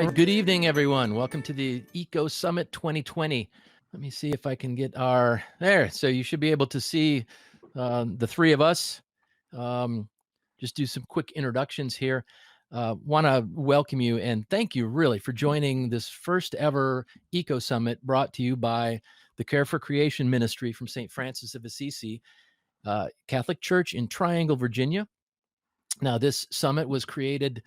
right, good evening, everyone. Welcome to the Eco Summit 2020. Let me see if I can get there. So you should be able to see the three of us. Just do some quick introductions here. Want to welcome you and thank you really for joining this first ever Eco Summit brought to you by the Care for Creation Ministry from St. Francis of Assisi Catholic Church in Triangle, Virginia. Now, this summit was created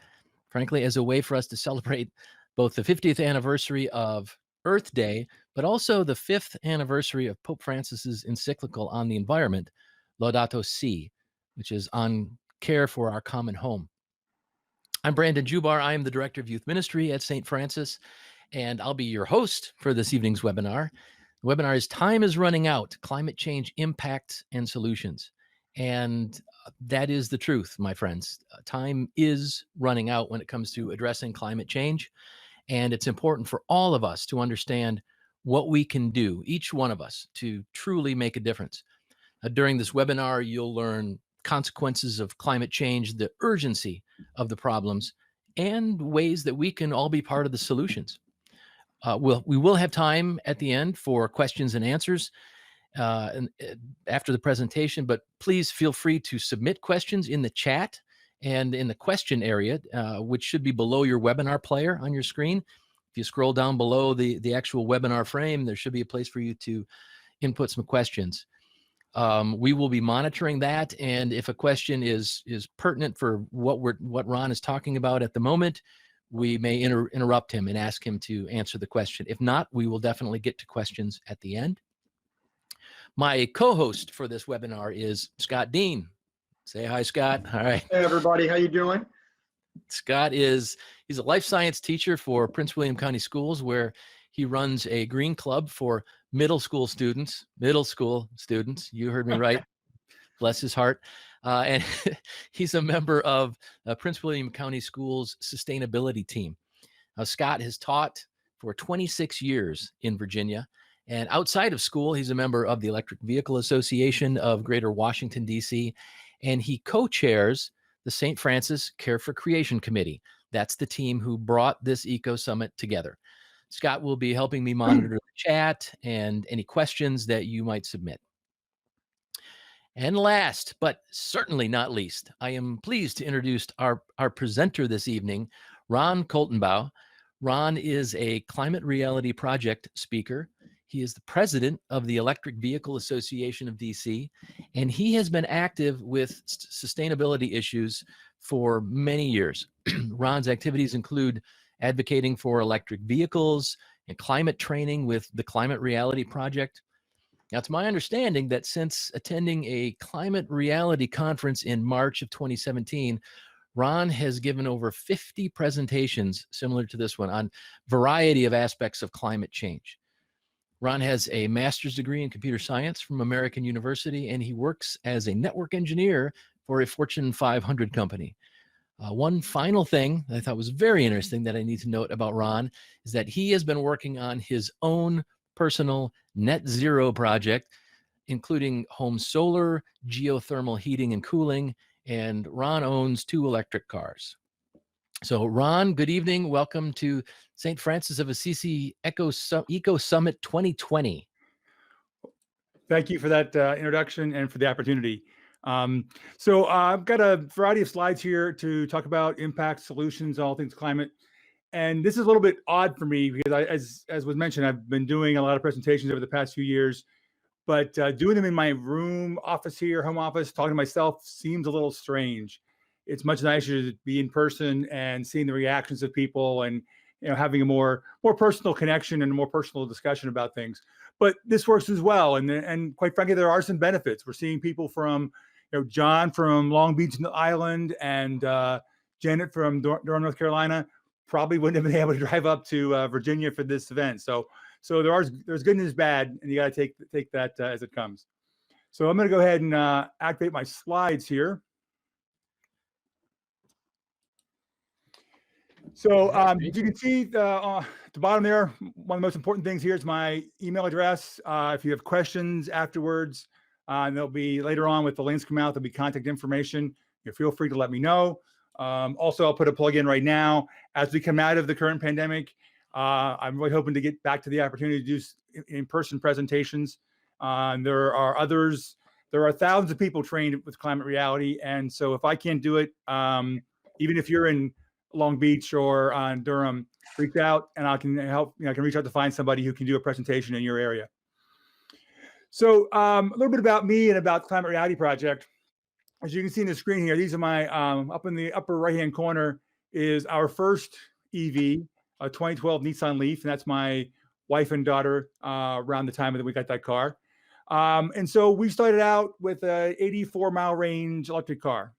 frankly, as a way for us to celebrate both the 50th anniversary of Earth Day, but also the 5th anniversary of Pope Francis's encyclical on the environment, Laudato Si, which is on care for our common home. I'm Brandon Jubar. I am the Director of Youth Ministry at St. Francis, and I'll be your host for this evening's webinar. The webinar is Time is Running Out, Climate Change Impacts and Solutions. And that is the truth, my friends. Time is running out when it comes to addressing climate change. And it's important for all of us to understand what we can do, each one of us, to truly make a difference. During this webinar, you'll learn consequences of climate change, the urgency of the problems, and ways that we can all be part of the solutions. We will have time at the end for questions and answers after the presentation, but please feel free to submit questions in the chat and in the question area, which should be below your webinar player on your screen. If you scroll down below the actual webinar frame, there should be a place for you to input some questions. We will be monitoring that, and if a question is pertinent for what Ron is talking about at the moment, we may interrupt him and ask him to answer the question. If not, we will definitely get to questions at the end. My co-host for this webinar is Scott Dean. Say hi, Scott. All right. Hey, everybody. How you doing? Scott he's a life science teacher for Prince William County Schools, where he runs a green club for middle school students. You heard me right. Bless his heart. And he's a member of Prince William County Schools sustainability team. Scott has taught for 26 years in Virginia. And outside of school, he's a member of the Electric Vehicle Association of Greater Washington, D.C., and he co-chairs the St. Francis Care for Creation Committee. That's the team who brought this Eco Summit together. Scott will be helping me monitor the chat and any questions that you might submit. And last, but certainly not least, I am pleased to introduce our presenter this evening, Ron Kaltenbaugh. Ron is a Climate Reality Project speaker. He is the president of the Electric Vehicle Association of DC, and he has been active with sustainability issues for many years. Ron's activities include advocating for electric vehicles and climate training with the Climate Reality Project. Now, it's my understanding that since attending a Climate Reality Conference in March of 2017, Ron has given over 50 presentations similar to this one on a variety of aspects of climate change. Ron has a master's degree in computer science from American University, and he works as a network engineer for a Fortune 500 company. One final thing that I thought was very interesting that I need to note about Ron is that he has been working on his own personal net zero project, including home solar, geothermal heating and cooling, and Ron owns 2 electric cars. So Ron, good evening. Welcome to St. Francis of Assisi Eco Summit 2020. Thank you for that introduction and for the opportunity. So I've got a variety of slides here to talk about impact, solutions, all things climate. And this is a little bit odd for me because as was mentioned, I've been doing a lot of presentations over the past few years, but doing them in my room office here, home office, talking to myself seems a little strange. It's much nicer to be in person and seeing the reactions of people and having a more personal connection and a more personal discussion about things. But this works as well, and quite frankly, there are some benefits. We're seeing people from John from Long Beach Island and Janet from Durham, North Carolina. Probably wouldn't have been able to drive up to Virginia for this event. So there's good news, bad, and you got to take that as it comes. So I'm going to go ahead and activate my slides here. So you can see at the bottom there, one of the most important things here is my email address. If you have questions afterwards, and there'll be later on with the links come out, there'll be contact information. Feel free to let me know. Also, I'll put a plug in right now. As we come out of the current pandemic, I'm really hoping to get back to the opportunity to do in-person presentations. There are others. There are thousands of people trained with climate reality. And so if I can't do it, even if you're in Long Beach or on Durham, reach out and I can help. I can reach out to find somebody who can do a presentation in your area. So a little bit about me and about the Climate Reality Project. As you can see in the screen here, these are my, up in the upper right-hand corner is our first EV, a 2012 Nissan Leaf. And that's my wife and daughter around the time that we got that car. And so we started out with a 84-mile range electric car.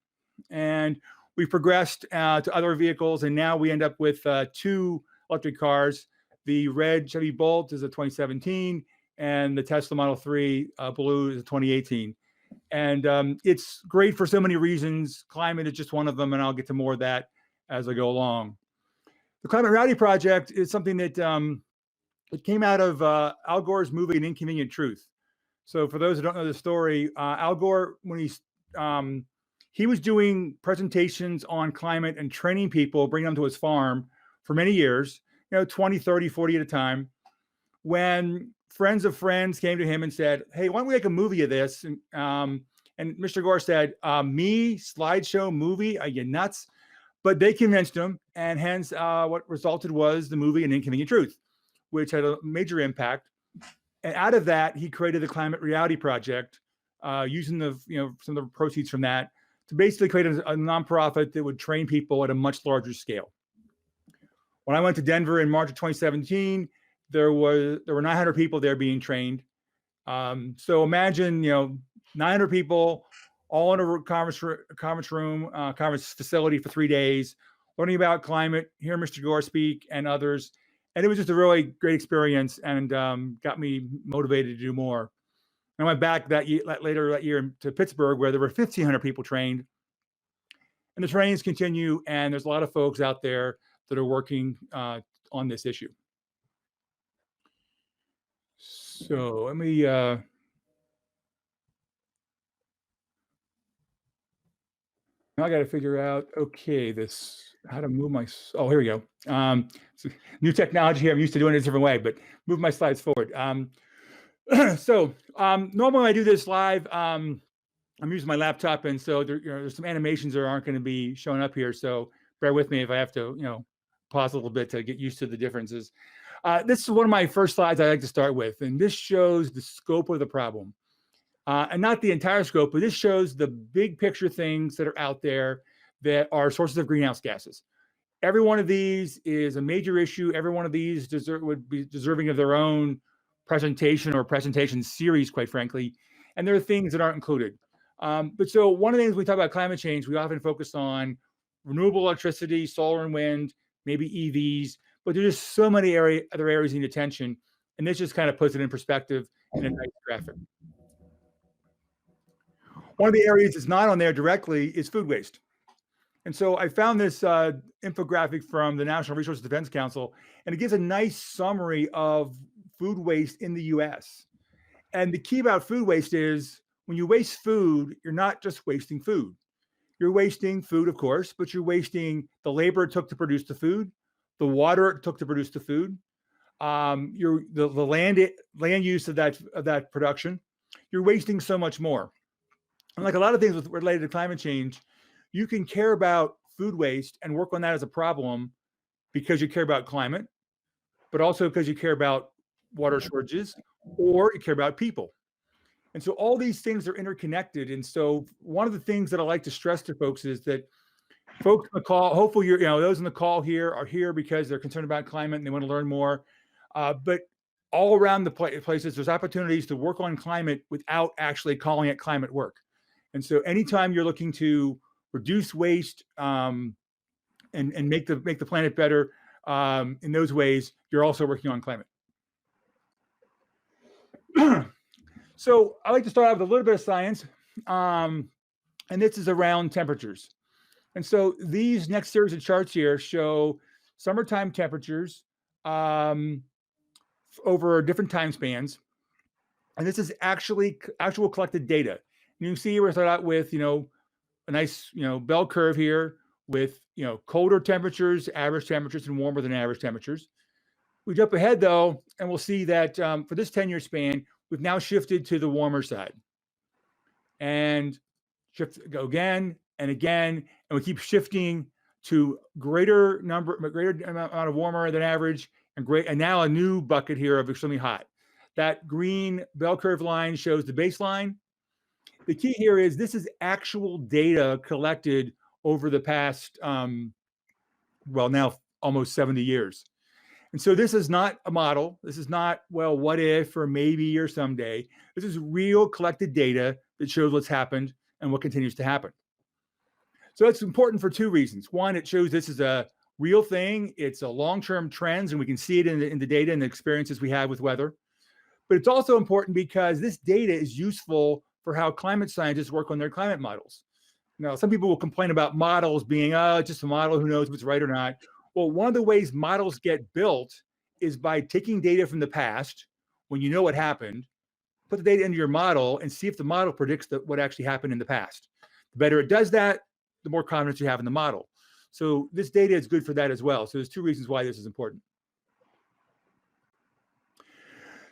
And we progressed to other vehicles. And now we end up with 2 electric cars. The red Chevy Bolt is a 2017. And the Tesla Model 3 Blue is a 2018. And it's great for so many reasons. Climate is just one of them, and I'll get to more of that as I go along. The Climate Reality Project is something that it came out of Al Gore's movie, An Inconvenient Truth. So for those who don't know the story, Al Gore, when he was doing presentations on climate and training people, bringing them to his farm for many years, 20, 30, 40 at a time, when friends of friends came to him and said, hey, why don't we make a movie of this? And Mr. Gore said, me, slideshow movie, are you nuts? But they convinced him, and hence what resulted was the movie An Inconvenient Truth, which had a major impact. And out of that, he created the Climate Reality Project, using some of the proceeds from that to basically create a nonprofit that would train people at a much larger scale. When I went to Denver in March of 2017, there were 900 people there being trained. So imagine, 900 people all in a conference facility for 3 days, learning about climate, hearing Mr. Gore speak and others. And it was just a really great experience and got me motivated to do more. I went back later that year to Pittsburgh, where there were 1,500 people trained. And the trainings continue, and there's a lot of folks out there that are working on this issue. So let me now I got to figure out, okay, how to move my, oh, here we go. So new technology here. I'm used to doing it a different way, but move my slides forward. So normally when I do this live, I'm using my laptop, and so there's some animations that aren't going to be showing up here. So bear with me if I have to, pause a little bit to get used to the differences. This is one of my first slides I like to start with, and this shows the scope of the problem. And not the entire scope, but this shows the big picture things that are out there that are sources of greenhouse gases. Every one of these is a major issue. Every one of these would be deserving of their own presentation or presentation series, quite frankly. And there are things that aren't included. But so one of the things we talk about climate change, we often focus on renewable electricity, solar and wind, maybe EVs, but there's just so many other areas need attention. And this just kind of puts it in perspective in a nice graphic. One of the areas that's not on there directly is food waste. And so I found this infographic from the National Resources Defense Council, and it gives a nice summary of food waste in the US. And the key about food waste is when you waste food, you're not just wasting food. You're wasting food, of course, but you're wasting the labor it took to produce the food, the water it took to produce the food, the land use of that production. You're wasting so much more. And like a lot of things related to climate change, you can care about food waste and work on that as a problem because you care about climate, but also because you care about water shortages or you care about people. And so all these things are interconnected. And so one of the things that I like to stress to folks is that folks on the call, hopefully those on the call here are here because they're concerned about climate and they want to learn more. But all around the places, there's opportunities to work on climate without actually calling it climate work. And so anytime you're looking to reduce waste and make the planet better in those ways, you're also working on climate. So I like to start out with a little bit of science. And this is around temperatures. And so these next series of charts here show summertime temperatures over different time spans. And this is actual collected data. You can see we start out with, a nice, bell curve here with colder temperatures, average temperatures, and warmer than average temperatures. We jump ahead though, and we'll see that for this 10-year span, we've now shifted to the warmer side, and go again and again, and we keep shifting to greater amount of warmer than average, and now a new bucket here of extremely hot. That green bell curve line shows the baseline. The key here is this is actual data collected over the past, now almost 70 years. And so this is not a model. This is not, well, what if or maybe or someday. This is real collected data that shows what's happened and what continues to happen. So it's important for two reasons. One, it shows this is a real thing. It's a long-term trends, and we can see it in the data and the experiences we have with weather. But it's also important because this data is useful for how climate scientists work on their climate models. Now, some people will complain about models being, it's just a model, who knows what's right or not. Well, one of the ways models get built is by taking data from the past, when you know what happened, put the data into your model and see if the model predicts what actually happened in the past. The better it does that, the more confidence you have in the model. So this data is good for that as well. So there's two reasons why this is important.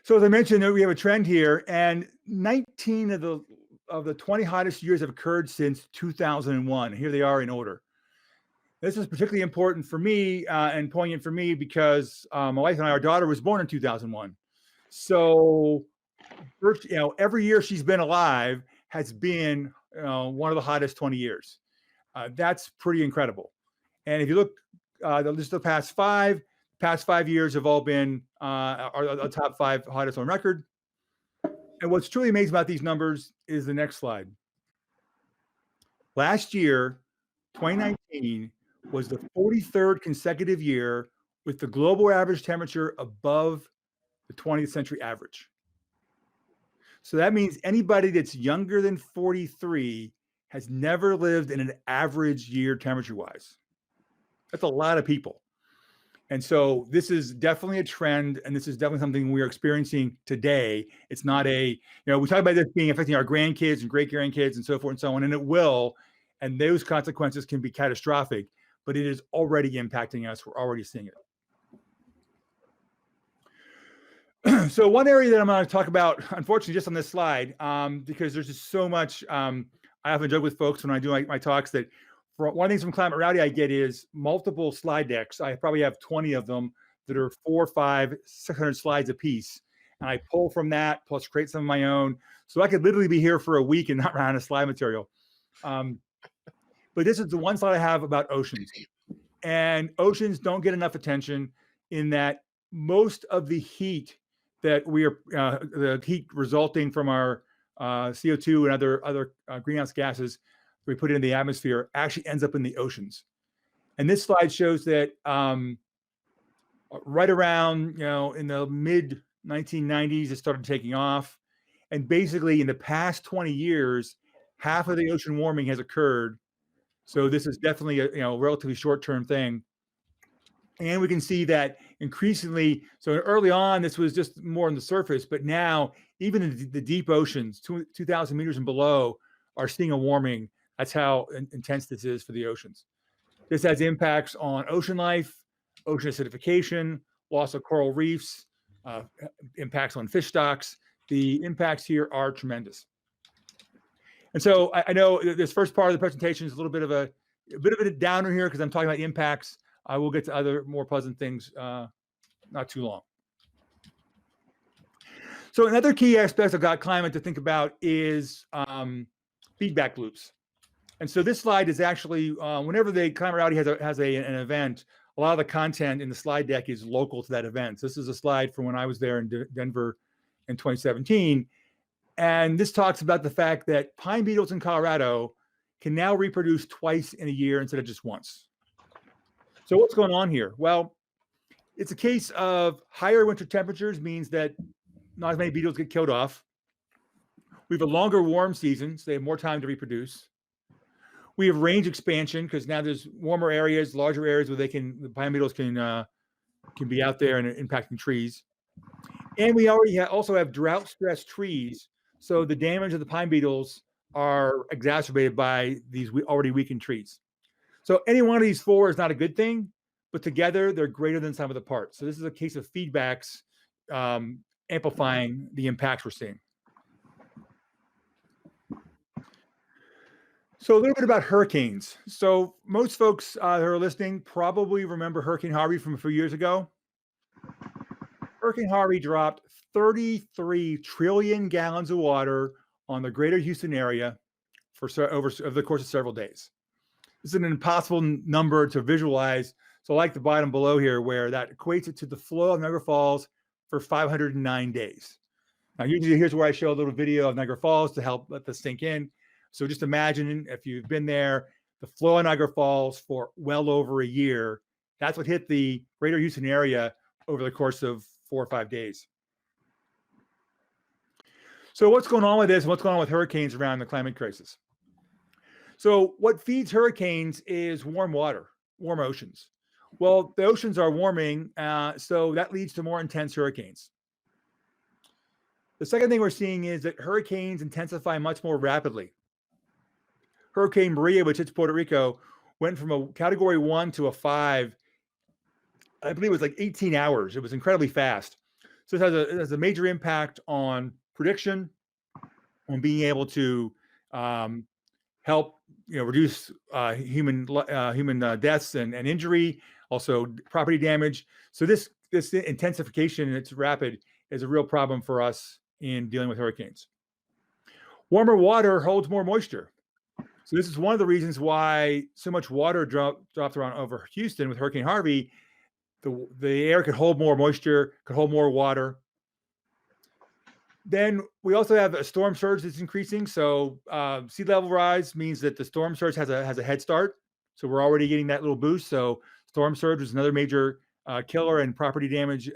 So as I mentioned, we have a trend here, and 19 of the 20 hottest years have occurred since 2001. Here they are in order. This is particularly important for me and poignant for me because my wife and I, our daughter was born in 2001. So, every year she's been alive has been one of the hottest 20 years. That's pretty incredible. And if you look, just the past 5 years have all been are the top 5 hottest on record. And what's truly amazing about these numbers is the next slide. Last year, 2019, was the 43rd consecutive year with the global average temperature above the 20th century average. So that means anybody that's younger than 43 has never lived in an average year temperature-wise. That's a lot of people. And so this is definitely a trend, and this is definitely something we are experiencing today. It's not we talk about this being affecting our grandkids and great grandkids and so forth and so on, and it will, and those consequences can be catastrophic, but it is already impacting us. We're already seeing it. So one area that I'm going to talk about, unfortunately, just on this slide, because there's just so much, I often joke with folks when I do my talks that one of the things from Climate Rowdy I get is multiple slide decks. I probably have 20 of them that are 400, 500, 600 slides a piece. And I pull from that, plus create some of my own. So I could literally be here for a week and not run out of slide material. But this is the one slide I have about oceans. And oceans don't get enough attention in that most of the heat that the heat resulting from our CO2 and other greenhouse gases we put in the atmosphere actually ends up in the oceans. And this slide shows that right around, in the mid 1990s, it started taking off. And basically in the past 20 years, half of the ocean warming has occurred. So this is definitely a relatively short-term thing. And we can see that increasingly, so early on, this was just more on the surface, but now even in the deep oceans, 2,000 meters and below, are seeing a warming. That's how intense this is for the oceans. This has impacts on ocean life, ocean acidification, loss of coral reefs, impacts on fish stocks. The impacts here are tremendous. And so I know this first part of the presentation is a little bit of a downer here because I'm talking about the impacts. I will get to other more pleasant things not too long. So another key aspect of climate to think about is feedback loops. And so this slide is actually, whenever the Climate Rowdy has an event, a lot of the content in the slide deck is local to that event. So this is a slide from when I was there in Denver in 2017. And this talks about the fact that pine beetles in Colorado can now reproduce twice in a year instead of just once. So what's going on here? Well, it's a case of higher winter temperatures means that not as many beetles get killed off. We have a longer warm season, so they have more time to reproduce. We have range expansion because now there's warmer areas, larger areas where the pine beetles can be out there and impacting trees. And we already also have drought-stressed trees, so the damage of the pine beetles are exacerbated by these already weakened trees. So any one of these four is not a good thing, but together they're greater than sum of the parts. So this is a case of feedbacks amplifying the impacts we're seeing. So a little bit about hurricanes. So most folks that are listening probably remember Hurricane Harvey from a few years ago. Hurricane Harvey dropped 33 trillion gallons of water on the greater Houston area over the course of several days. This is an impossible number to visualize. So I like the bottom below here, where that equates it to the flow of Niagara Falls for 509 days. Now, usually here's where I show a little video of Niagara Falls to help let this sink in. So just imagine if you've been there, the flow of Niagara Falls for well over a year. That's what hit the greater Houston area over the course of 4 or 5 days. So what's going on with this? What's going on with hurricanes around the climate crisis? So what feeds hurricanes is warm water, warm oceans. Well, the oceans are warming, so that leads to more intense hurricanes. The second thing we're seeing is that hurricanes intensify much more rapidly. Hurricane Maria, which hits Puerto Rico, went from a category 1 to a 5. I believe it was like 18 hours. It was incredibly fast. So it has a major impact on prediction, on being able to help reduce human deaths and injury, also property damage. So this intensification, and it's rapid, is a real problem for us in dealing with hurricanes. Warmer water holds more moisture. So this is one of the reasons why so much water dropped around over Houston with Hurricane Harvey. The air could hold more moisture, could hold more water. Then we also have a storm surge that's increasing. So sea level rise means that the storm surge has a head start. So we're already getting that little boost. So storm surge is another major killer, and property damage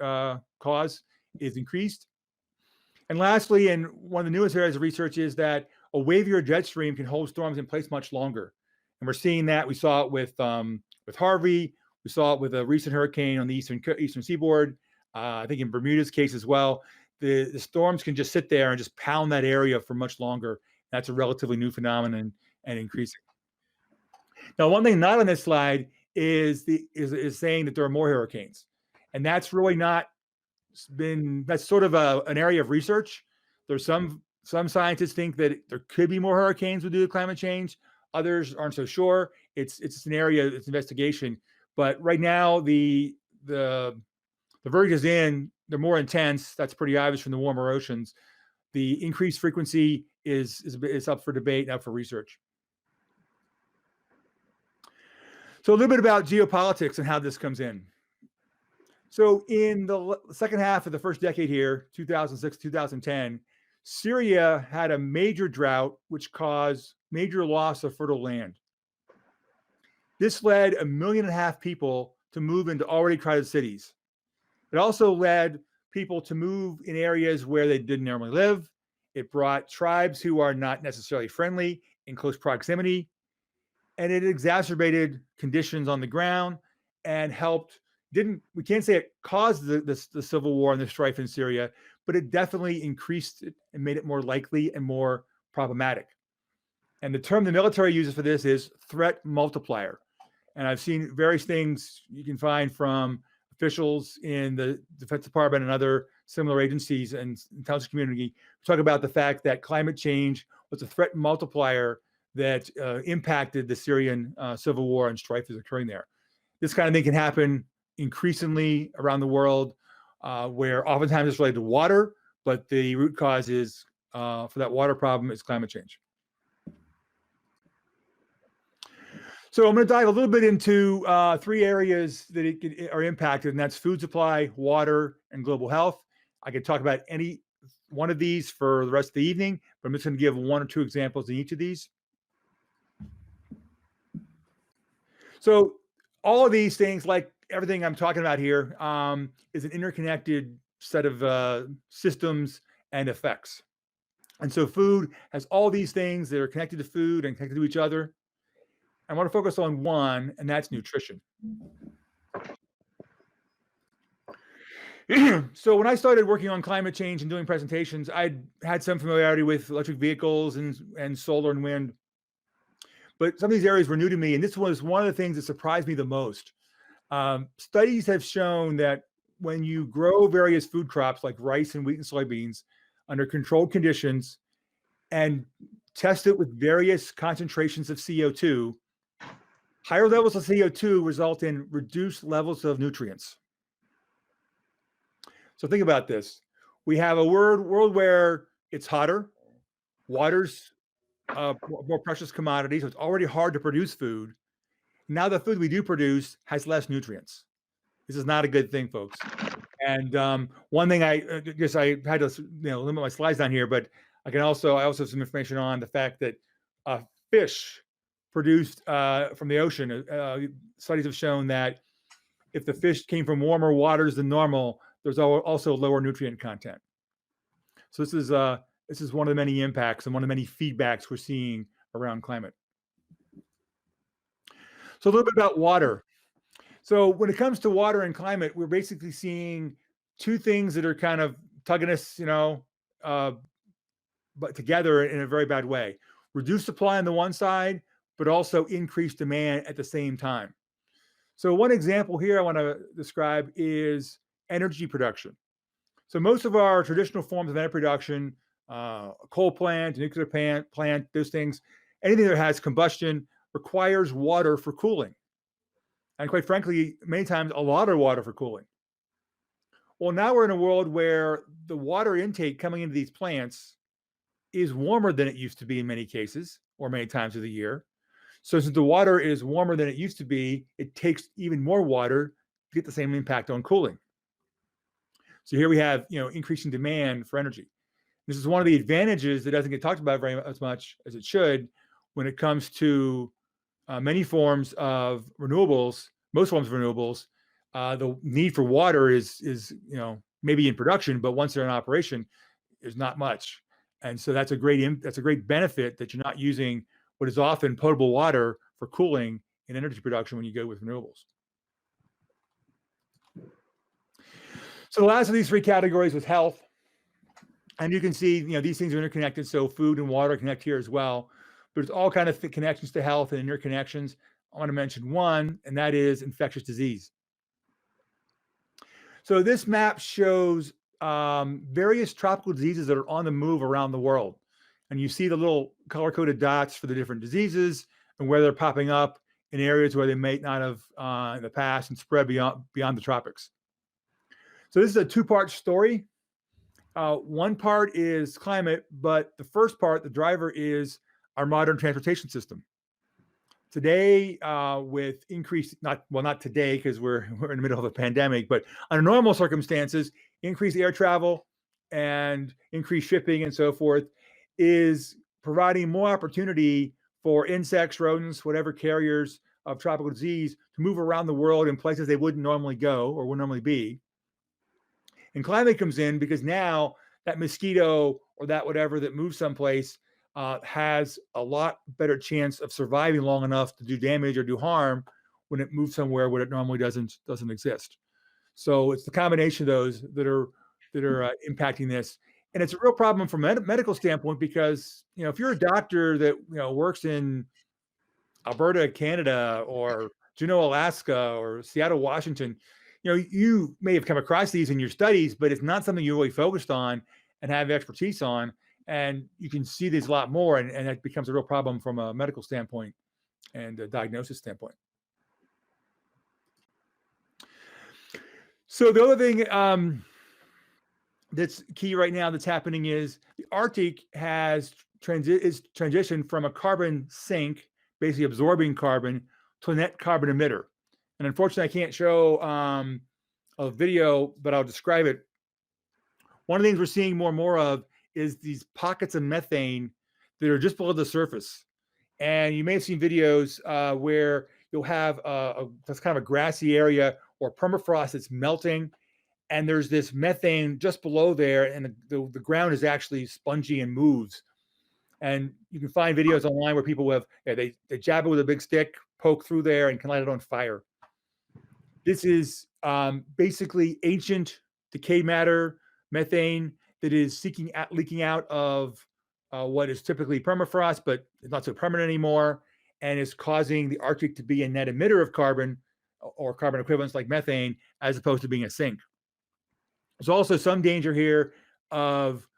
cause is increased. And lastly, and one of the newest areas of research is that a wavier jet stream can hold storms in place much longer. And we're seeing that. We saw it with Harvey. We saw it with a recent hurricane on the eastern seaboard. I think in Bermuda's case as well. The storms can just sit there and just pound that area for much longer. That's a relatively new phenomenon and increasing. Now, one thing not on this slide is saying that there are more hurricanes, and that's really not that's sort of an area of research. There's some scientists think that there could be more hurricanes due to climate change. Others aren't so sure. It's an area, it's investigation. But right now, the verdict is in. They're more intense. That's pretty obvious from the warmer oceans. The increased frequency is up for debate, up for research. So a little bit about geopolitics and how this comes in. So in the second half of the first decade here, 2006, 2010, Syria had a major drought, which caused major loss of fertile land. This led 1.5 million people to move into already crowded cities. It also led people to move in areas where they didn't normally live. It brought tribes who are not necessarily friendly in close proximity, and it exacerbated conditions on the ground and helped. We can't say it caused the civil war and the strife in Syria, but it definitely increased it and made it more likely and more problematic. And the term the military uses for this is threat multiplier. And I've seen various things you can find from officials in the Defense Department and other similar agencies and intelligence community talk about the fact that climate change was a threat multiplier that impacted the Syrian civil war and strife is occurring there. This kind of thing can happen increasingly around the world, where oftentimes it's related to water, but the root cause is for that water problem is climate change. So I'm going to dive a little bit into 3 areas that are impacted, and that's food supply, water, and global health. I could talk about any one of these for the rest of the evening, but I'm just going to give 1 or 2 examples in each of these. So all of these things, like everything I'm talking about here, is an interconnected set of systems and effects. And so food has all these things that are connected to food and connected to each other. I want to focus on one, and that's nutrition. So when I started working on climate change and doing presentations, I had some familiarity with electric vehicles and solar and wind. but some of these areas were new to me. And this was one of the things that surprised me the most. Studies have shown that when you grow various food crops like rice and wheat and soybeans under controlled conditions and test it with various concentrations of CO2, higher levels of CO2 result in reduced levels of nutrients. So think about this. We have a world where it's hotter, water's more precious commodity, so it's already hard to produce food. Now the food we do produce has less nutrients. This is not a good thing, folks. And one thing I guess I had to limit my slides down here, but I also have some information on the fact that fish produced from the ocean, studies have shown that if the fish came from warmer waters than normal, there's also lower nutrient content. So this is one of the many impacts and one of the many feedbacks we're seeing around climate. So a little bit about water. So when it comes to water and climate, we're basically seeing two things that are kind of tugging us, but together in a very bad way. Reduced supply on the one side, but also increased demand at the same time. So one example here I want to describe is energy production. So most of our traditional forms of energy production, a coal plant, a nuclear plant, those things, anything that has combustion requires water for cooling. And quite frankly, many times a lot of water for cooling. Well, now we're in a world where the water intake coming into these plants is warmer than it used to be in many cases, or many times of the year. So since the water is warmer than it used to be, it takes even more water to get the same impact on cooling. So here we have, increasing demand for energy. This is one of the advantages that doesn't get talked about very as much as it should when it comes to many forms of renewables, most forms of renewables. The need for water is maybe in production, but once they're in operation, is not much. And so that's a great benefit that you're not using what is often potable water for cooling in energy production when you go with renewables. So the last of these three categories was health. And you can see, these things are interconnected. So food and water connect here as well. But it's all kind of connections to health and interconnections. I want to mention one, and that is infectious disease. So this map shows various tropical diseases that are on the move around the world. And you see the little color-coded dots for the different diseases and where they're popping up in areas where they may not have in the past and spread beyond the tropics. So this is a two-part story. One part is climate, but the first part, the driver, is our modern transportation system. Today, with increased, not today because we're in the middle of a pandemic, but under normal circumstances, increased air travel and increased shipping and so forth is providing more opportunity for insects, rodents, whatever carriers of tropical disease to move around the world in places they wouldn't normally go or would normally be. And climate comes in because now that mosquito or that whatever that moves someplace has a lot better chance of surviving long enough to do damage or do harm when it moves somewhere where it normally doesn't exist. So it's the combination of those that are impacting this, and it's a real problem from a medical standpoint because if you're a doctor that works in Alberta, Canada, or Juneau, Alaska, or Seattle, Washington, you may have come across these in your studies, but it's not something you really focused on and have expertise on. And you can see these a lot more, and it becomes a real problem from a medical standpoint and a diagnosis standpoint. So the other thing that's key right now that's happening is the Arctic is transitioned from a carbon sink, basically absorbing carbon, to a net carbon emitter. And unfortunately, I can't show a video, but I'll describe it. One of the things we're seeing more and more of is these pockets of methane that are just below the surface. And you may have seen videos where you'll have that's kind of a grassy area or permafrost that's melting, and there's this methane just below there, and the ground is actually spongy and moves. And you can find videos online where people they jab it with a big stick, poke through there, and can light it on fire. This is basically ancient decayed matter, methane, that is leaking out of what is typically permafrost, but it's not so permanent anymore. and is causing the Arctic to be a net emitter of carbon or carbon equivalents like methane, as opposed to being a sink. There's also some danger here of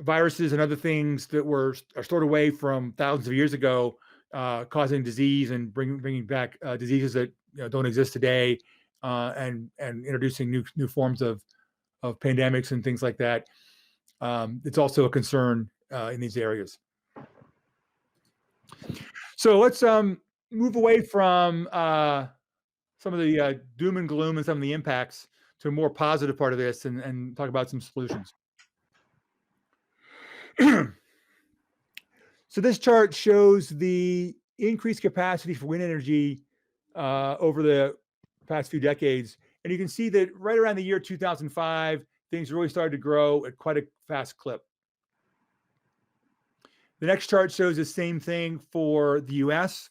viruses and other things that are stored away from thousands of years ago, causing disease and bringing back diseases that don't exist today, and introducing new forms of pandemics and things like that. It's also a concern in these areas. So let's move away from some of the doom and gloom and some of the impacts to a more positive part of this, and talk about some solutions. So this chart shows the increased capacity for wind energy over the past few decades. And you can see that right around the year 2005, things really started to grow at quite a fast clip. The next chart shows the same thing for the US.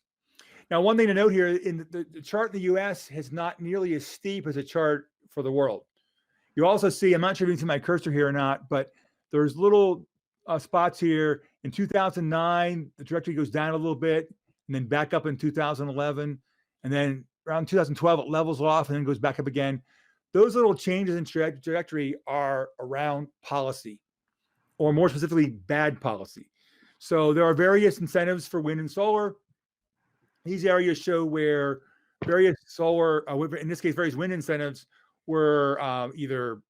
Now, one thing to note here, in the chart in the US is not nearly as steep as a chart for the world. You also see, I'm not sure if you can see my cursor here or not, but there's little spots here. In 2009, the trajectory goes down a little bit, and then back up in 2011. And then around 2012, it levels off and then goes back up again. Those little changes in trajectory are around policy, or more specifically, bad policy. So there are various incentives for wind and solar. These areas show where various solar, in this case, various wind incentives were either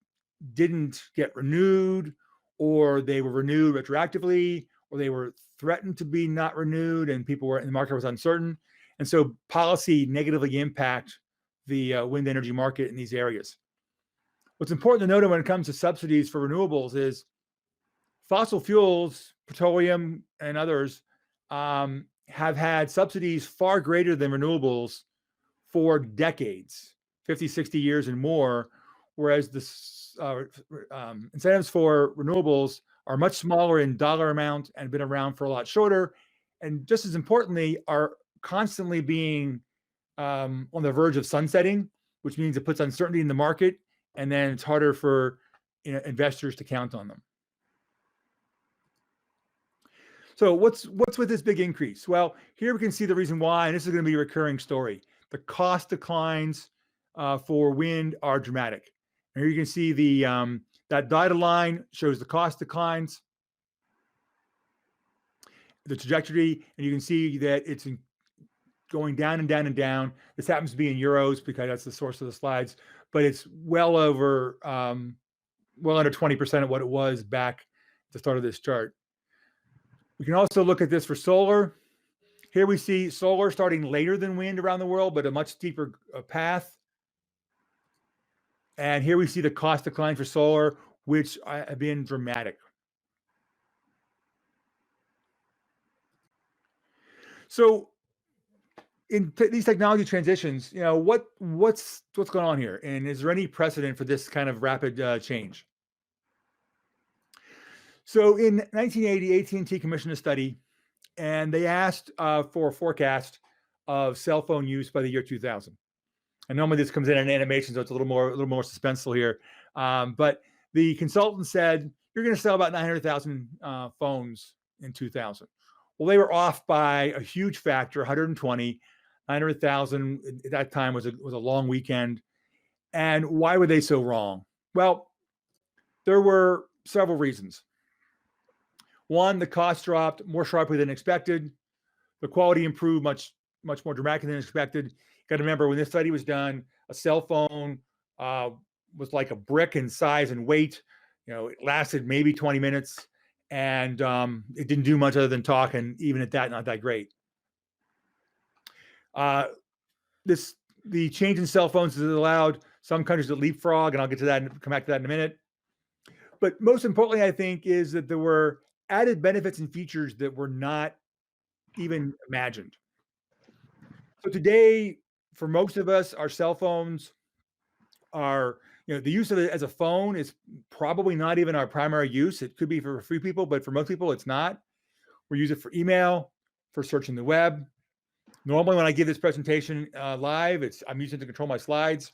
didn't get renewed, or they were renewed retroactively, or they were threatened to be not renewed, and the market was uncertain. And so policy negatively impact the wind energy market in these areas. What's important to note when it comes to subsidies for renewables is fossil fuels, petroleum, and others have had subsidies far greater than renewables for decades, 50, 60 years and more, whereas the incentives for renewables are much smaller in dollar amount and been around for a lot shorter, and just as importantly, are constantly being on the verge of sunsetting, which means it puts uncertainty in the market, and then it's harder for investors to count on them. So what's with this big increase? Well, here we can see the reason why, and this is going to be a recurring story. The cost declines for wind are dramatic. And here you can see that dotted line shows the cost declines, the trajectory, and you can see that it's going down and down and down. This happens to be in euros because that's the source of the slides, but it's well over, well under 20% of what it was back at the start of this chart. We can also look at this for solar. Here we see solar starting later than wind around the world, but a much steeper path. And here we see the cost decline for solar, which have been dramatic. So in these technology transitions, what's going on here? And is there any precedent for this kind of rapid change? So in 1980, AT&T commissioned a study, and they asked for a forecast of cell phone use by the year 2000. And normally this comes in an animation, so it's a little more suspenseful here. But the consultant said, you're going to sell about 900,000 phones in 2000. Well, they were off by a huge factor, 120. 900,000 at that time was a long weekend. And why were they so wrong? Well, there were several reasons. One, the cost dropped more sharply than expected. The quality improved much more dramatically than expected. You got to remember, when this study was done, a cell phone was like a brick in size and weight. It lasted maybe 20 minutes, and it didn't do much other than talk, and even at that, not that great. The change in cell phones has allowed some countries to leapfrog, and I'll get to that and come back to that in a minute. But most importantly, I think, is that there were added benefits and features that were not even imagined. So today, for most of us, our cell phones are, the use of it as a phone is probably not even our primary use. It could be for a few people, but for most people, it's not. We use it for email, for searching the web. Normally, when I give this presentation live, I'm using it to control my slides.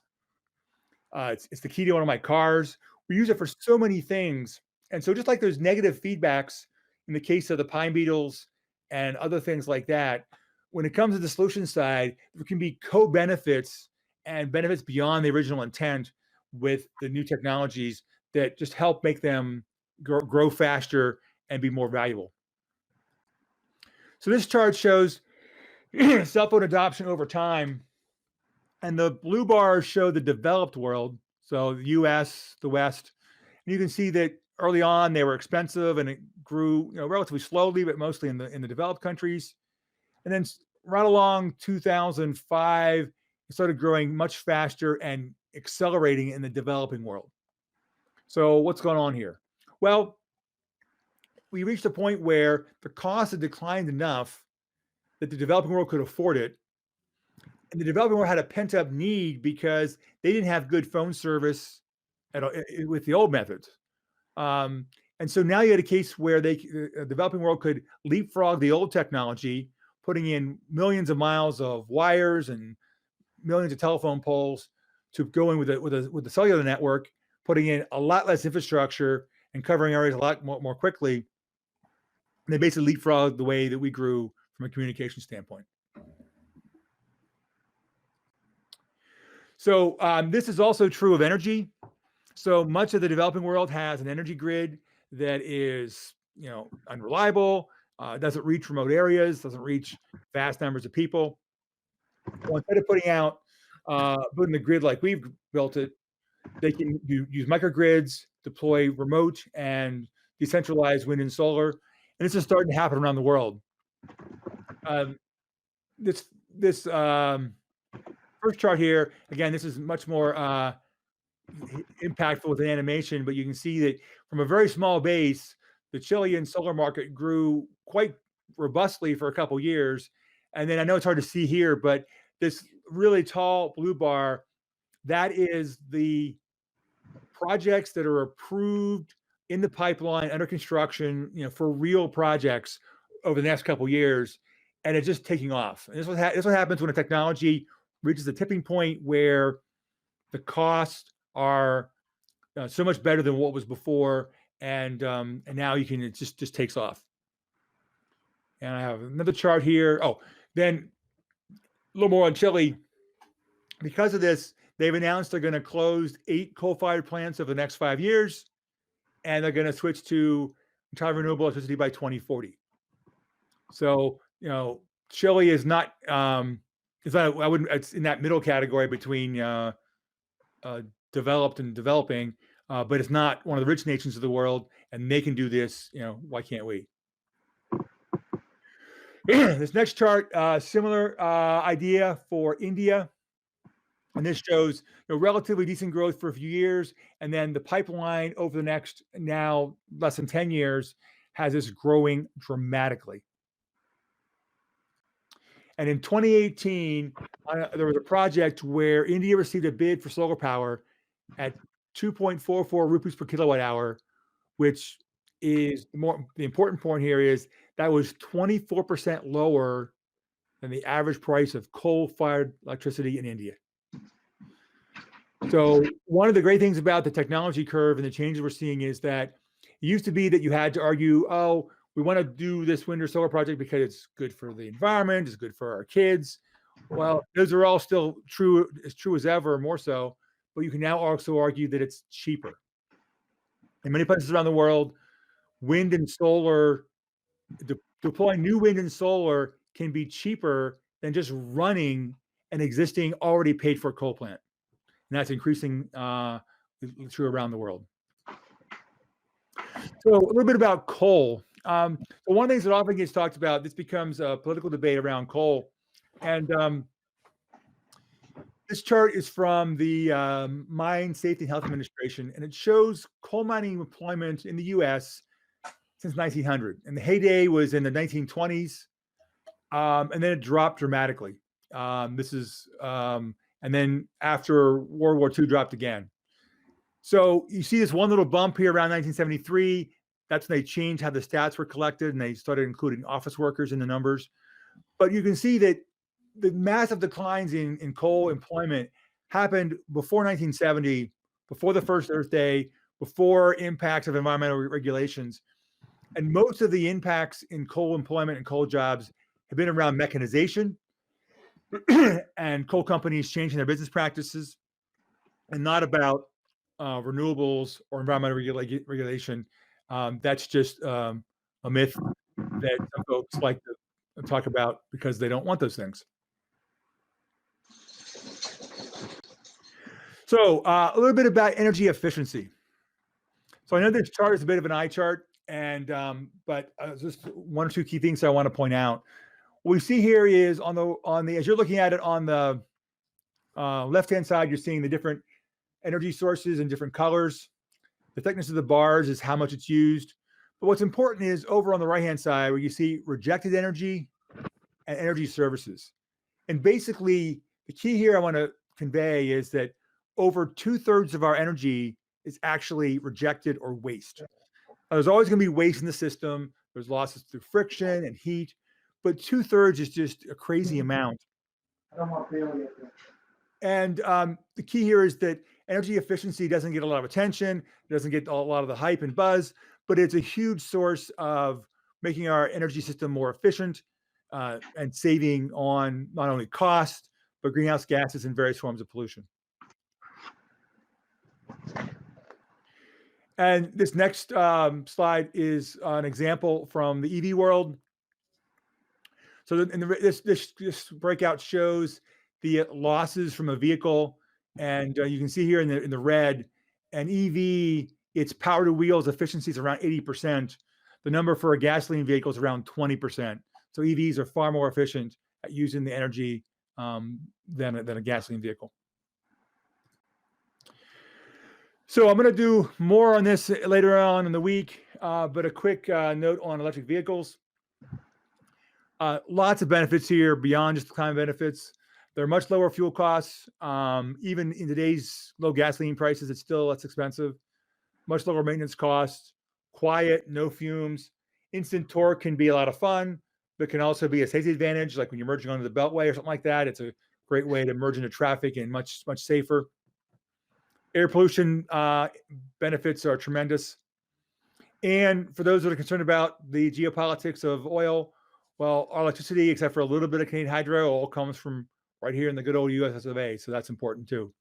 It's the key to one of my cars. We use it for so many things. And so just like there's negative feedbacks in the case of the pine beetles and other things like that. When it comes to the solution side, there can be co-benefits and benefits beyond the original intent with the new technologies that just help make them grow faster and be more valuable. So this chart shows cell phone adoption over time, and the blue bars show the developed world, so the US, the West. And you can see that early on they were expensive and it grew, relatively slowly, but mostly in the developed countries. And then right along 2005, it started growing much faster and accelerating in the developing world. So what's going on here? Well, we reached a point where the cost had declined enough that the developing world could afford it. And the developing world had a pent up need because they didn't have good phone service with the old methods. And so now you had a case where the developing world could leapfrog the old technology, putting in millions of miles of wires and millions of telephone poles to go in with the cellular network, putting in a lot less infrastructure and covering areas a lot more quickly. And they basically leapfrogged the way that we grew from a communication standpoint. So this is also true of energy. So much of the developing world has an energy grid that is, unreliable, doesn't reach remote areas, doesn't reach vast numbers of people. So instead of building the grid like we've built it, they can use microgrids, deploy remote and decentralized wind and solar, and this is starting to happen around the world. This first chart here, again, this is much more impactful with an animation, but you can see that from a very small base, the Chilean solar market grew quite robustly for a couple years. And then I know it's hard to see here, but this really tall blue bar, that is the projects that are approved in the pipeline under construction, for real projects over the next couple years. And it's just taking off. And this is what happens when a technology reaches a tipping point where the costs are so much better than what was before, and now it just takes off. And I have another chart here. Oh, then a little more on Chile. Because of this, they've announced they're going to close 8 coal-fired plants over the next 5 years, and they're going to switch to entirely renewable electricity by 2040. So Chile is not. It's not. I wouldn't. It's in that middle category between developed and developing, but it's not one of the rich nations of the world, and they can do this. Why can't we? This next chart, similar idea for India, and this shows relatively decent growth for a few years, and then the pipeline over the next now less than 10 years has this growing dramatically. And in 2018, there was a project where India received a bid for solar power at 2.44 rupees per kilowatt hour, which is the important point here is that was 24% lower than the average price of coal-fired electricity in India. So one of the great things about the technology curve and the changes we're seeing is that it used to be that you had to argue, oh, we want to do this wind or solar project because it's good for the environment, it's good for our kids. Well, those are all still true as ever, more so, but you can now also argue that it's cheaper. In many places around the world, wind and solar, deploying new wind and solar can be cheaper than just running an existing already paid for coal plant. And that's increasing true around the world. So a little bit about coal. So one of the things that often gets talked about, this becomes a political debate around coal. And this chart is from the Mine Safety and Health Administration, and it shows coal mining employment in the U.S. since 1900. And the heyday was in the 1920s, and then it dropped dramatically. And then after World War II, dropped again. So you see this one little bump here around 1973. That's when they changed how the stats were collected, and they started including office workers in the numbers. But you can see that the massive declines in coal employment happened before 1970, before the first Earth Day, before impacts of environmental regulations. And most of the impacts in coal employment and coal jobs have been around mechanization and coal companies changing their business practices, and not about renewables or environmental regulation. That's just a myth that some folks like to talk about because they don't want those things. So a little bit about energy efficiency. So I know this chart is a bit of an eye chart, and but just one or two key things I want to point out. What we see here is on the as you're looking at it on the left-hand side, you're seeing the different energy sources in different colors. The thickness of the bars is how much it's used. But what's important is over on the right-hand side where you see rejected energy and energy services. And basically, the key here I want to convey is that over 2/3 of our energy is actually rejected or waste. Now, there's always going to be waste in the system. There's losses through friction and heat, but 2/3 is just a crazy amount. And the key here is that energy efficiency doesn't get a lot of attention, doesn't get a lot of the hype and buzz, but it's a huge source of making our energy system more efficient and saving on not only cost, but greenhouse gases and various forms of pollution. And this next slide is an example from the EV world. So this breakout shows the losses from a vehicle, and you can see here in the red, an EV, its power to wheels efficiency is around 80%. The number for a gasoline vehicle is around 20%. So EVs are far more efficient at using the energy than a gasoline vehicle. So I'm going to do more on this later on in the week, but a quick note on electric vehicles. Lots of benefits here beyond just the climate benefits. They're much lower fuel costs. Even in today's low gasoline prices, it's still less expensive. Much lower maintenance costs. Quiet, no fumes. Instant torque can be a lot of fun, but can also be a safety advantage, like when you're merging onto the beltway or something like that. It's a great way to merge into traffic and much safer. Air pollution benefits are tremendous. And for those that are concerned about the geopolitics of oil, well, our electricity, except for a little bit of Canadian hydro, all comes from right here in the good old US of A. So that's important too.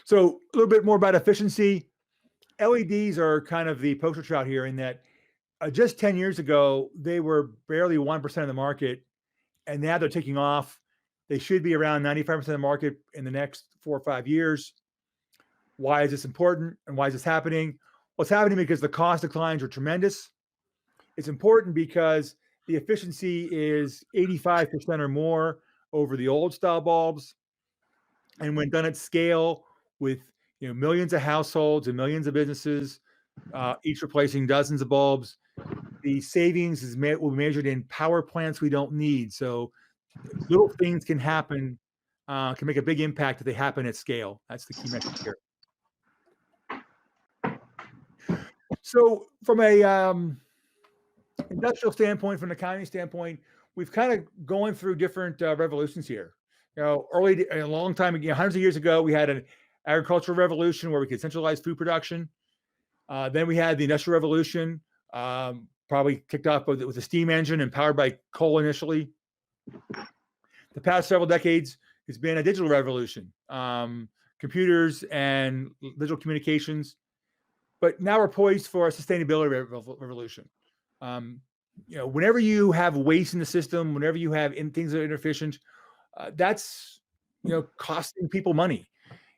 So a little bit more about efficiency. LEDs are kind of the poster child here in that just 10 years ago, they were barely 1% of the market. And now they're taking off. They should be around 95% of the market in the next 4 or 5 years. Why is this important and why is this happening? Well, it's happening because the cost declines are tremendous. It's important because the efficiency is 85% or more over the old style bulbs. And when done at scale with millions of households and millions of businesses, each replacing dozens of bulbs, the savings will be measured in power plants we don't need. So little things can happen, can make a big impact if they happen at scale. That's the key metric here. So from a industrial standpoint, from an economy standpoint, we've kind of going through different revolutions here. A long time ago, hundreds of years ago, we had an agricultural revolution where we could centralize food production. Then we had the industrial revolution, probably kicked off with a steam engine and powered by coal initially. The past several decades has been a digital revolution, computers and digital communications. But now we're poised for a sustainability revolution. Whenever you have waste in the system, whenever you have things that are inefficient, that's costing people money.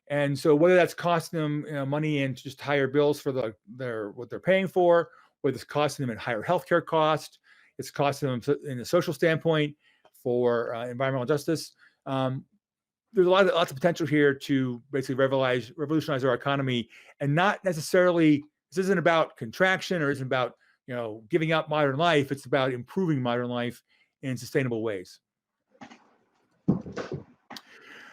And so whether that's costing them money and just higher bills for what they're paying for, whether it's costing them in higher healthcare costs, it's costing them in a social standpoint for environmental justice. There's lots of potential here to basically revolutionize our economy, and not necessarily, this isn't about contraction or isn't about giving up modern life. It's about improving modern life in sustainable ways.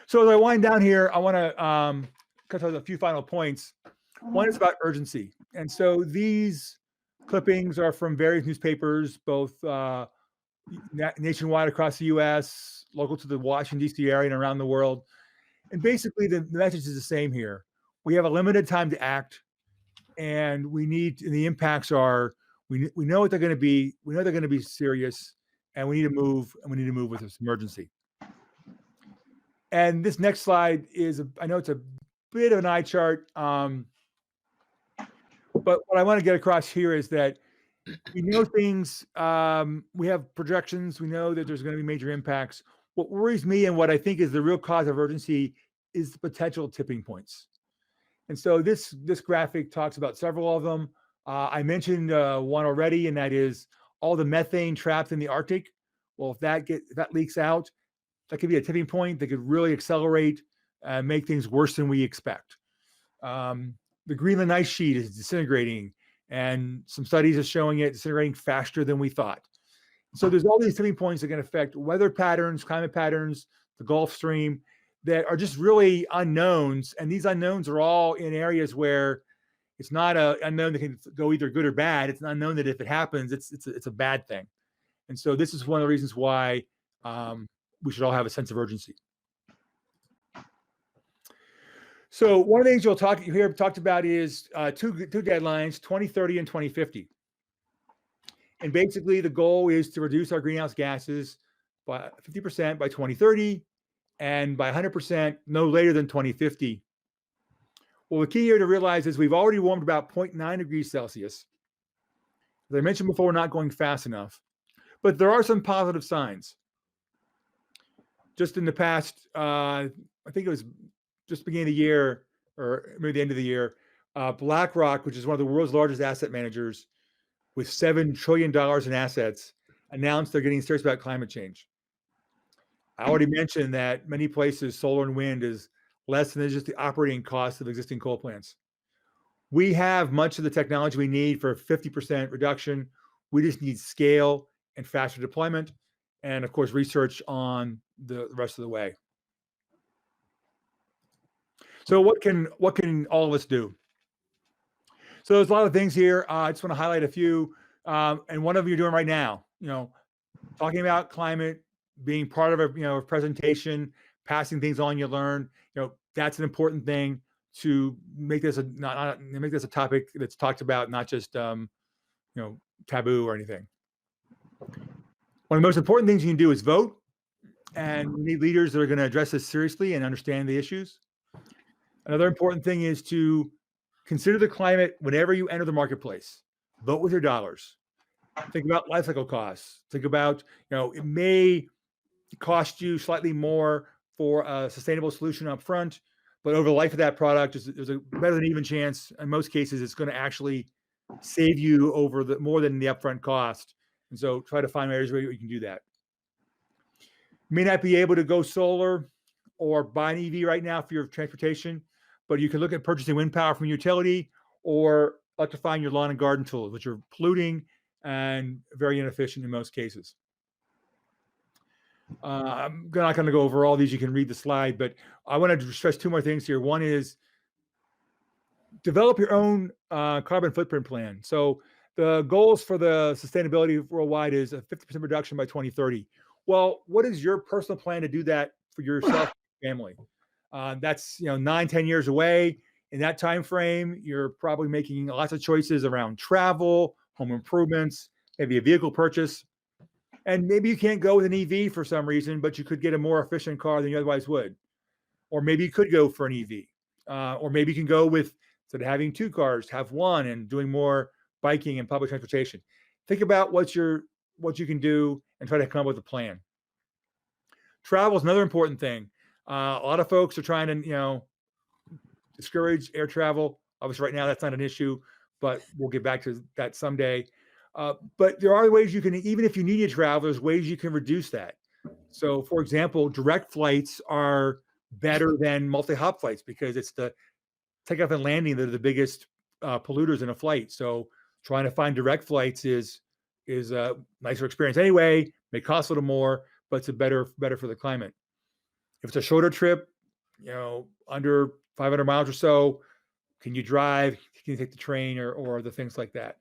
So as I wind down here, I want to cut to a few final points. One is about urgency. And so these clippings are from various newspapers, both nationwide across the US, local to the Washington, D.C. area and around the world. And basically the message is the same here. We have a limited time to act. and the impacts are, we know what they're going to be. We know they're going to be serious, and we need to move, with this emergency. And this next slide is, I know it's a bit of an eye chart, but what I want to get across here is that we know things, we have projections, we know that there's going to be major impacts. What worries me and what I think is the real cause of urgency is the potential tipping points. And so this graphic talks about several of them. I mentioned one already, and that is all the methane trapped in the Arctic. Well, if that leaks out, that could be a tipping point that could really accelerate and make things worse than we expect. The Greenland ice sheet is disintegrating, and some studies are showing it disintegrating faster than we thought. So there's all these tipping points that can affect weather patterns, climate patterns, the Gulf Stream, that are just really unknowns. And these unknowns are all in areas where it's not an unknown that can go either good or bad. It's an unknown that if it happens, it's a bad thing. And so this is one of the reasons why we should all have a sense of urgency. So one of the things you'll hear talked about is two deadlines, 2030 and 2050. And basically the goal is to reduce our greenhouse gases by 50% by 2030 and by 100% no later than 2050. Well, the key here to realize is we've already warmed about 0.9 degrees Celsius. As I mentioned before, we're not going fast enough, but there are some positive signs. Just in the past, I think it was just beginning of the year, or maybe the end of the year, BlackRock, which is one of the world's largest asset managers with $7 trillion in assets, announced they're getting serious about climate change. I already mentioned that many places, solar and wind is less than just the operating cost of existing coal plants. We have much of the technology we need for a 50% reduction. We just need scale and faster deployment, and of course, research on the rest of the way. So what can all of us do? So there's a lot of things here. I just want to highlight a few, and one of you are doing right now. Talking about climate, being part of a presentation, passing things on you learn. That's an important thing to make this make this a topic that's talked about, not just taboo or anything. One of the most important things you can do is vote, and we need leaders that are going to address this seriously and understand the issues. Another important thing is to consider the climate whenever you enter the marketplace. Vote with your dollars. Think about life cycle costs. Think about, it may cost you slightly more for a sustainable solution up front, but over the life of that product, there's a better than even chance. In most cases, it's going to actually save you more than the upfront cost. And so try to find areas where you can do that. You may not be able to go solar or buy an EV right now for your transportation, but you can look at purchasing wind power from a utility or electrifying your lawn and garden tools, which are polluting and very inefficient in most cases. I'm not going to go over all these. You can read the slide, but I want to stress two more things here. One is develop your own carbon footprint plan. So the goals for the sustainability worldwide is a 50% reduction by 2030. Well, what is your personal plan to do that for yourself and family? That's 9-10 years away. In that time frame, you're probably making lots of choices around travel, home improvements, maybe a vehicle purchase. And maybe you can't go with an EV for some reason, but you could get a more efficient car than you otherwise would. Or maybe you could go for an EV. Or maybe you can go with, instead of having two cars, have one and doing more biking and public transportation. Think about what you can do and try to come up with a plan. Travel is another important thing. A lot of folks are trying to, discourage air travel. Obviously, right now that's not an issue, but we'll get back to that someday. But there are ways you can, even if you need to travel, there's ways you can reduce that. So, for example, direct flights are better than multi-hop flights because it's the takeoff and landing that are the biggest polluters in a flight. So, trying to find direct flights is a nicer experience anyway. May cost a little more, but it's better for the climate. If it's a shorter trip, under 500 miles or so, can you drive? Can you take the train or the things like that?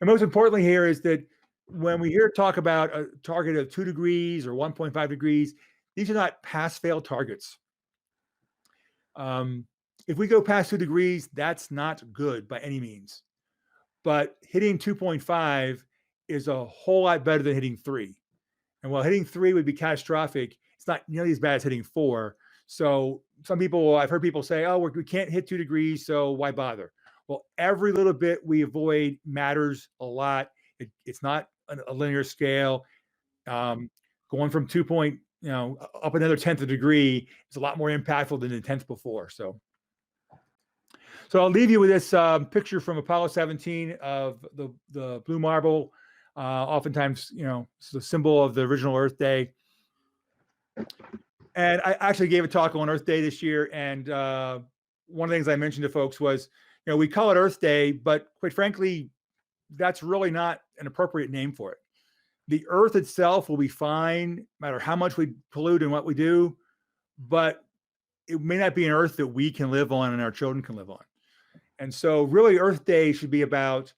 And most importantly here is that when we hear talk about a target of 2 degrees or 1.5 degrees, these are not pass-fail targets. if we go past 2 degrees, that's not good by any means. But hitting 2.5 is a whole lot better than hitting 3. And while hitting 3 would be catastrophic, it's not nearly as bad as hitting 4. So some people, I've heard people say, oh, we can't hit 2 degrees, so why bother? Well, every little bit we avoid matters a lot. It's not a linear scale. Going from 2 point, up another tenth of a degree is a lot more impactful than the tenth before. So I'll leave you with this picture from Apollo 17 of the blue marble. Oftentimes, it's the symbol of the original Earth Day. And I actually gave a talk on Earth Day this year. And one of the things I mentioned to folks was, we call it Earth Day, but quite frankly, that's really not an appropriate name for it. The Earth itself will be fine, no matter how much we pollute and what we do, but it may not be an Earth that we can live on and our children can live on. And so really Earth Day should be about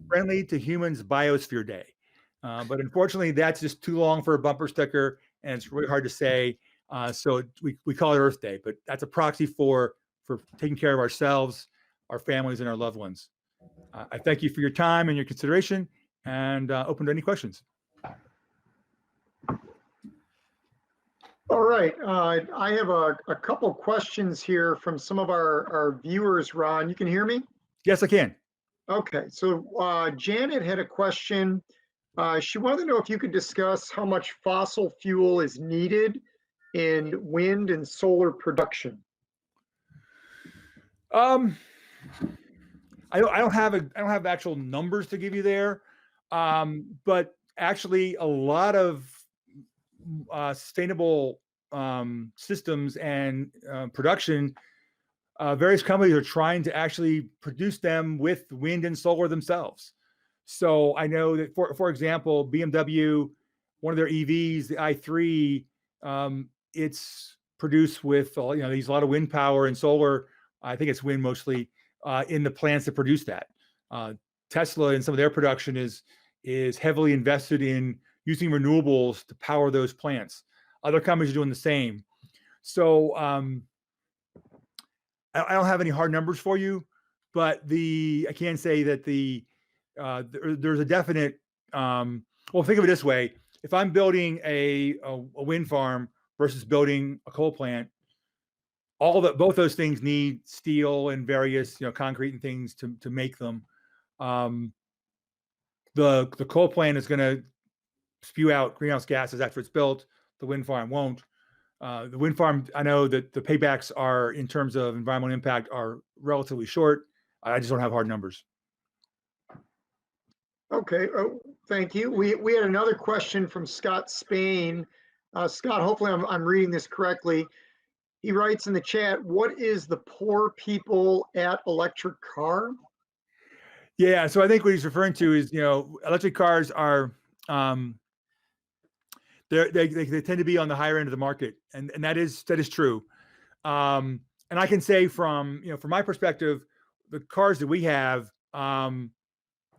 friendly to humans biosphere day. But unfortunately, that's just too long for a bumper sticker, and it's really hard to say. So we call it Earth Day, but that's a proxy for taking care of ourselves, our families, and our loved ones. I thank you for your time and your consideration, and open to any questions. All right. I have a couple questions here from some of our viewers, Ron. You can hear me? Yes, I can. Okay. So Janet had a question. She wanted to know if you could discuss how much fossil fuel is needed in wind and solar production. I don't have actual numbers to give you there, but actually a lot of sustainable systems and production, various companies are trying to actually produce them with wind and solar themselves. So I know that, for example, BMW, one of their EVs, the i3, it's produced with these a lot of wind power and solar. I think it's wind mostly in the plants that produce that. Tesla and some of their production is heavily invested in using renewables to power those plants. Other companies are doing the same. So I don't have any hard numbers for you, but I can say that there's a definite. Well, think of it this way: if I'm building a wind farm versus building a coal plant, both those things need steel and various concrete and things to make them. The coal plant is going to spew out greenhouse gases after it's built. The wind farm won't. The wind farm, I know that the paybacks are, in terms of environmental impact, are relatively short. I just don't have hard numbers. Okay, thank you. We had another question from Scott Spain. Scott, hopefully I'm reading this correctly. He writes in the chat, what is the poor people at electric car? Yeah, so I think what he's referring to is, electric cars are, they tend to be on the higher end of the market, and that is true. And I can say from my perspective, the cars that we have,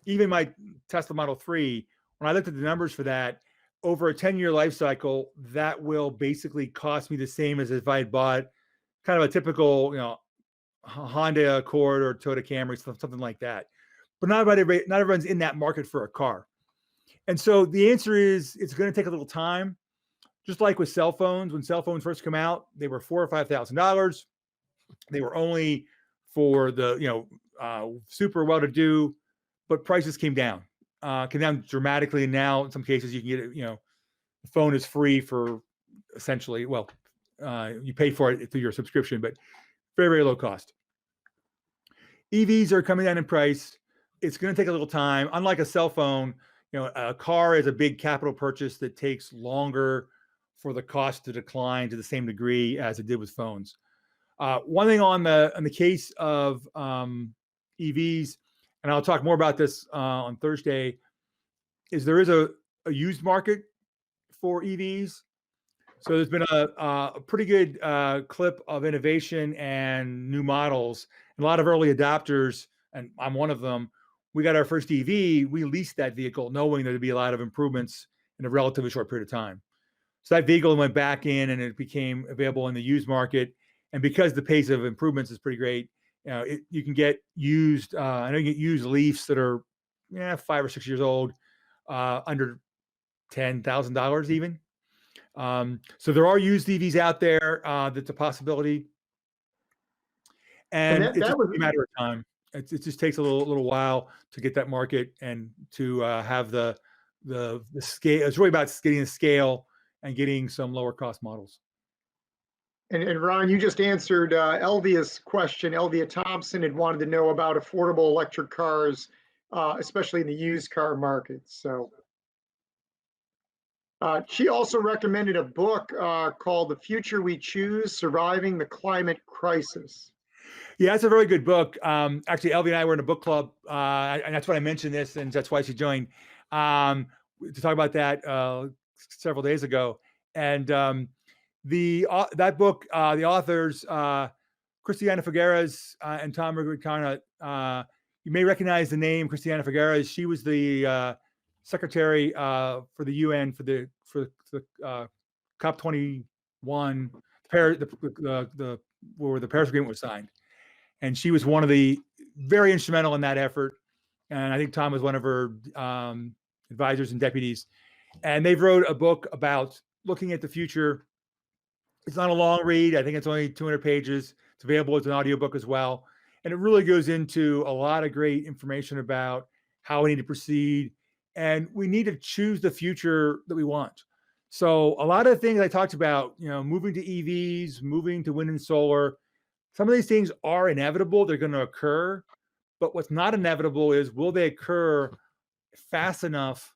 even my Tesla Model 3, when I looked at the numbers for that, over a 10-year life cycle, that will basically cost me the same as if I had bought kind of a typical, Honda Accord or Toyota Camry, something like that. But not everyone's in that market for a car. And so the answer is, it's going to take a little time. Just like with cell phones, when cell phones first come out, they were $4,000 or $5,000. They were only for the super well-to-do, but prices came down dramatically. And now in some cases you can get it. The phone is free for essentially, you pay for it through your subscription, but very, very low cost. EVs are coming down in price. It's going to take a little time. Unlike a cell phone, a car is a big capital purchase that takes longer for the cost to decline to the same degree as it did with phones. One thing on the case of EVs, and I'll talk more about this on Thursday, is there is a used market for EVs. So there's been a pretty good clip of innovation and new models, and a lot of early adopters, and I'm one of them. We got our first EV, we leased that vehicle knowing there'd be a lot of improvements in a relatively short period of time. So that vehicle went back in and it became available in the used market. And because the pace of improvements is pretty great, you can get used. I know you can get used Leafs that are 5 or 6 years old, under $10,000 even. So there are used EVs out there. That's a possibility, And and that, it's that just was a matter of time. It just takes a little while to get that market and to have the scale. It's really about getting the scale and getting some lower cost models. and Ron, you just answered Elvia's question. Elvia Thompson had wanted to know about affordable electric cars, especially in the used car market. So she also recommended a book called The Future We Choose, Surviving the Climate Crisis. Yeah, it's a very good book. Actually, Elvie and I were in a book club, and that's why I mentioned this, and that's why she joined, to talk about that several days ago. And that book, the authors, Christiana Figueres and Tom Ruggicarna, you may recognize the name Christiana Figueres. She was the secretary for the UN for the COP21, where the Paris Agreement was signed. And she was one of the very instrumental in that effort. And I think Tom was one of her advisors and deputies. And they wrote a book about looking at the future. It's not a long read. I think it's only 200 pages. It's available as an audiobook as well. And it really goes into a lot of great information about how we need to proceed. And we need to choose the future that we want. So a lot of the things I talked about, moving to EVs, moving to wind and solar, some of these things are inevitable. They're going to occur. But what's not inevitable is, will they occur fast enough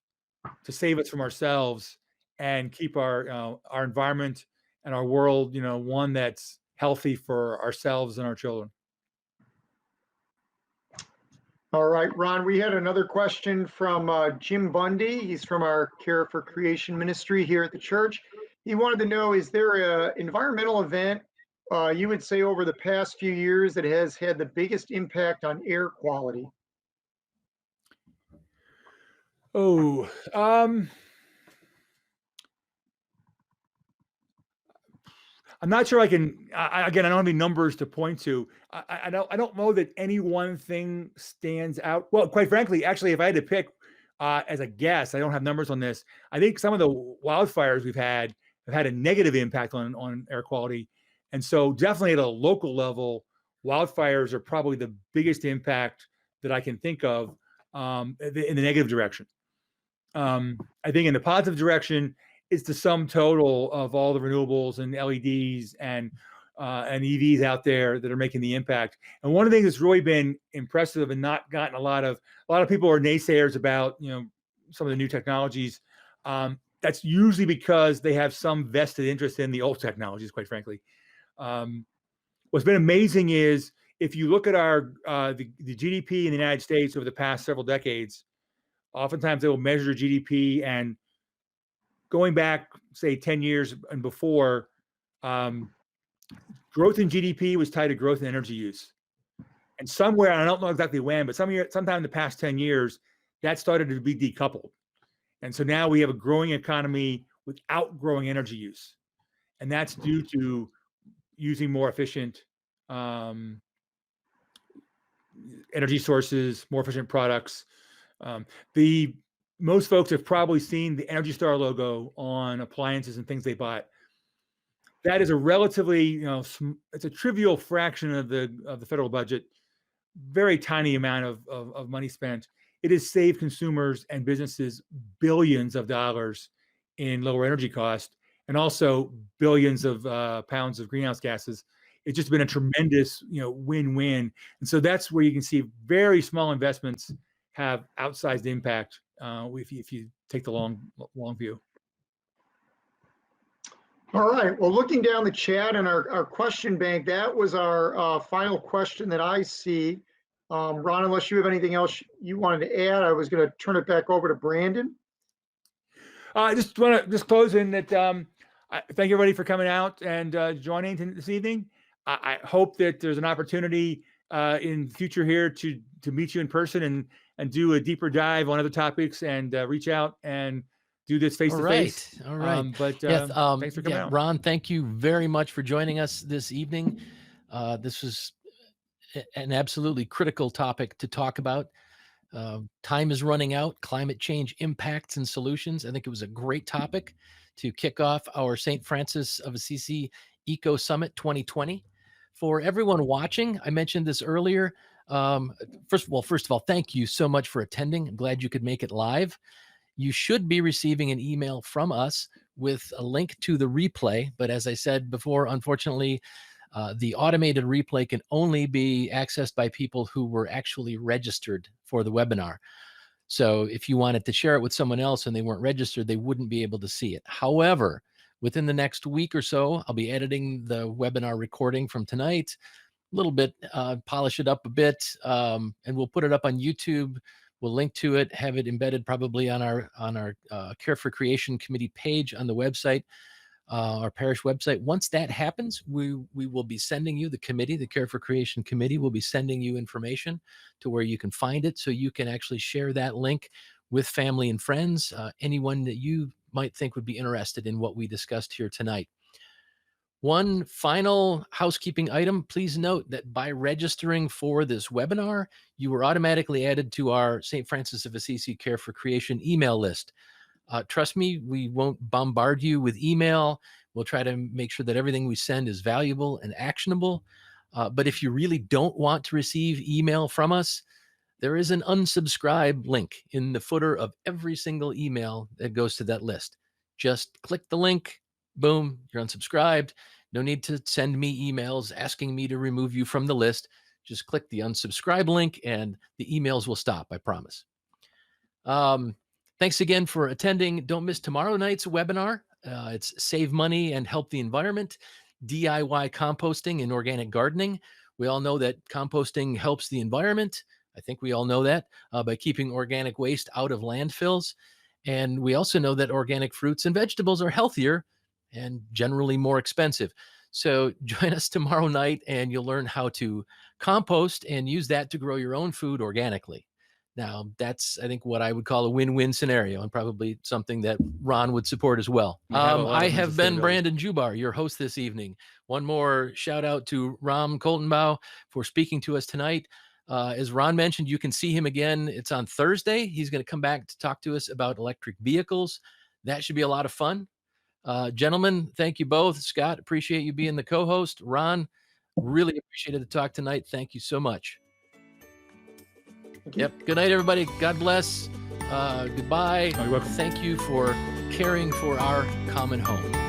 to save us from ourselves and keep our environment and our world, one that's healthy for ourselves and our children. All right, Ron, we had another question from Jim Bundy. He's from our Care for Creation ministry here at the church. He wanted to know, is there an environmental event you would say over the past few years that has had the biggest impact on air quality? Oh, I'm not sure I can. Again, I don't have any numbers to point to. I don't know that any one thing stands out. Well, quite frankly, actually, if I had to pick as a guess, I don't have numbers on this. I think some of the wildfires we've had have had a negative impact on air quality, and so definitely at a local level, wildfires are probably the biggest impact that I can think of in the negative direction. I think in the positive direction, it's the sum total of all the renewables and LEDs and EVs out there that are making the impact. And one of the things that's really been impressive and not gotten a lot of people are naysayers about, some of the new technologies. That's usually because they have some vested interest in the old technologies, quite frankly. What's been amazing is, if you look at the GDP in the United States over the past several decades, oftentimes they will measure GDP, and going back, say, 10 years and before, growth in GDP was tied to growth in energy use. And somewhere, I don't know exactly when, but sometime in the past 10 years, that started to be decoupled. And so now we have a growing economy without growing energy use. And that's due to using more efficient energy sources, more efficient products. Most folks have probably seen the Energy Star logo on appliances and things they bought. That is a relatively, it's a trivial fraction of the federal budget, very tiny amount of money spent. It has saved consumers and businesses billions of dollars in lower energy cost, and also billions of pounds of greenhouse gases. It's just been a tremendous, win-win. And so that's where you can see very small investments have outsized impact if you take the long view. All right. Well, looking down the chat and our question bank, that was our final question that I see. Ron, unless you have anything else you wanted to add, I was going to turn it back over to Brandon. I just want to just close in that thank everybody for coming out and joining this evening. I hope that there's an opportunity in the future here to meet you in person and do a deeper dive on other topics, and reach out and do this face to face. All right. But Yeah, thanks for coming out. Ron, thank you very much for joining us this evening. This was an absolutely critical topic to talk about. Time is running out. Climate change impacts and solutions. I think it was a great topic to kick off our St. Francis of Assisi Eco Summit 2020. For everyone watching, I mentioned this earlier. First of all, thank you so much for attending. I'm glad you could make it live. You should be receiving an email from us with a link to the replay. But as I said before, unfortunately, the automated replay can only be accessed by people who were actually registered for the webinar. So if you wanted to share it with someone else and they weren't registered, they wouldn't be able to see it. However, within the next week or so, I'll be editing the webinar recording from tonight, a little bit, polish it up a bit, and we'll put it up on YouTube. We'll link to it, have it embedded probably on our Care for Creation Committee page on the website. Our parish website. Once that happens, we will be sending you, the committee, the Care for Creation Committee will be sending you information to where you can find it, so you can actually share that link with family and friends, anyone that you might think would be interested in what we discussed here tonight. One final housekeeping item, please note that by registering for this webinar, you were automatically added to our St. Francis of Assisi Care for Creation email list. Trust me, we won't bombard you with email. We'll try to make sure that everything we send is valuable and actionable. But if you really don't want to receive email from us, there is an unsubscribe link in the footer of every single email that goes to that list. Just click the link, boom, you're unsubscribed. No need to send me emails asking me to remove you from the list. Just click the unsubscribe link and the emails will stop, I promise. Thanks again for attending. Don't miss tomorrow night's webinar. It's Save Money and Help the Environment, DIY Composting and Organic Gardening. We all know that composting helps the environment. I think we all know that by keeping organic waste out of landfills. And we also know that organic fruits and vegetables are healthier and generally more expensive. So join us tomorrow night and you'll learn how to compost and use that to grow your own food organically. Now, that's, I think, what I would call a win-win scenario and probably something that Ron would support as well. I have been Brandon Jubar, your host this evening. One more shout out to Ram Kaltenbaugh for speaking to us tonight. As Ron mentioned, you can see him again. It's on Thursday. He's going to come back to talk to us about electric vehicles. That should be a lot of fun. Gentlemen, thank you both. Scott, appreciate you being the co-host. Ron, really appreciated the talk tonight. Thank you so much. Yep. Good night, everybody. God bless. Goodbye. Oh, you're welcome. Thank you for caring for our common home.